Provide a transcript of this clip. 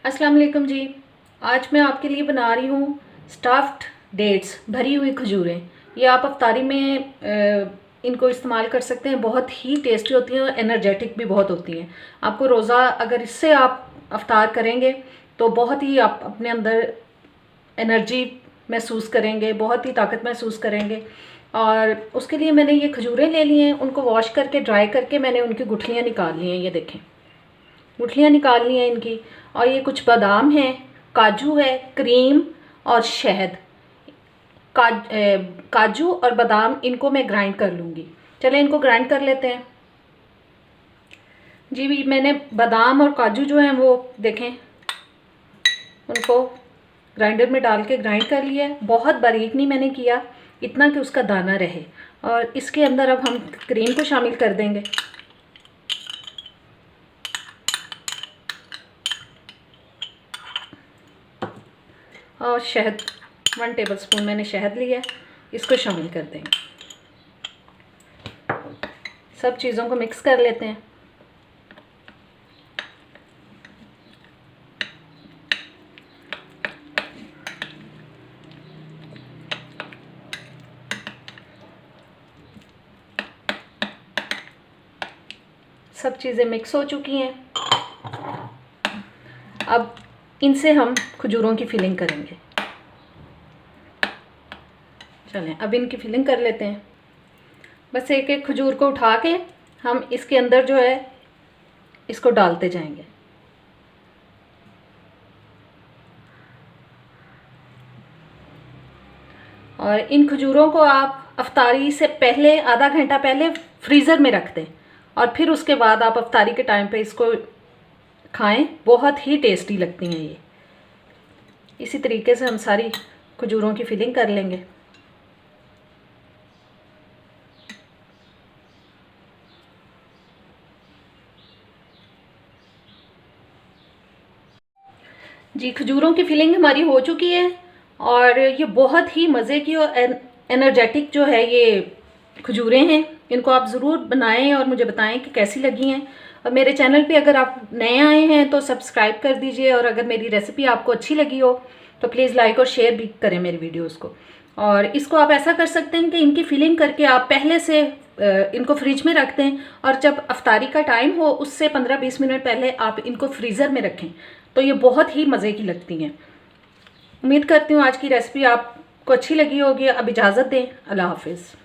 अस्सलाम वालेकुम जी। आज मैं आपके लिए बना रही हूँ स्टफ्ड डेट्स, भरी हुई खजूरें। ये आप अफ्तारी में इनको इस्तेमाल कर सकते हैं। बहुत ही टेस्टी होती हैं और एनर्जेटिक भी बहुत होती हैं। आपको रोज़ा अगर इससे आप अफ्तार करेंगे तो बहुत ही आप अपने अंदर एनर्जी महसूस करेंगे, बहुत ही ताकत महसूस करेंगे। और उसके लिए मैंने ये खजूरें ले ली हैं, उनको वॉश करके ड्राई करके मैंने उनकी गुठलियाँ निकाल ली हैं। ये देखें, गुठलियाँ निकाल ली हैं इनकी। और ये कुछ बादाम हैं, काजू है, क्रीम और शहद। काजू और बादाम इनको मैं ग्राइंड कर लूँगी। चलें इनको ग्राइंड कर लेते हैं। जी भी मैंने बादाम और काजू जो हैं वो देखें, उनको ग्राइंडर में डाल के ग्राइंड कर लिया है। बहुत बारीक नहीं मैंने किया, इतना कि उसका दाना रहे। और इसके अंदर अब हम क्रीम को शामिल कर देंगे। और शहद 1 टेबलस्पून मैंने शहद लिया है, इसको शामिल कर देंगे। सब चीज़ों को मिक्स कर लेते हैं। सब चीज़ें मिक्स हो चुकी हैं। अब इनसे हम खजूरों की फिलिंग करेंगे। चलें अब इनकी फिलिंग कर लेते हैं। बस एक एक खजूर को उठा के हम इसके अंदर जो है इसको डालते जाएंगे। और इन खजूरों को आप अफ्तारी से पहले आधा घंटा पहले फ्रीज़र में रख दें और फिर उसके बाद आप अफ्तारी के टाइम पे इसको खाएं। बहुत ही टेस्टी लगती हैं ये। इसी तरीके से हम सारी खजूरों की फिलिंग कर लेंगे। जी खजूरों की फिलिंग हमारी हो चुकी है और ये बहुत ही मज़े की और एनर्जेटिक जो है ये खजूरें हैं। इनको आप ज़रूर बनाएं और मुझे बताएं कि कैसी लगी हैं। और मेरे चैनल पे अगर आप नए आए हैं तो सब्सक्राइब कर दीजिए। और अगर मेरी रेसिपी आपको अच्छी लगी हो तो प्लीज़ लाइक और शेयर भी करें मेरी वीडियोज़ को। और इसको आप ऐसा कर सकते हैं कि इनकी फिलिंग करके आप पहले से इनको फ्रिज में रख दें और जब अफ्तारी का टाइम हो उससे 15-20 मिनट पहले आप इनको फ्रीज़र में रखें तो ये बहुत ही मज़े की लगती हैं। उम्मीद करती हूँ आज की रेसिपी आपको अच्छी लगी होगी। अब इजाज़त दें। अल्लाह हाफिज़।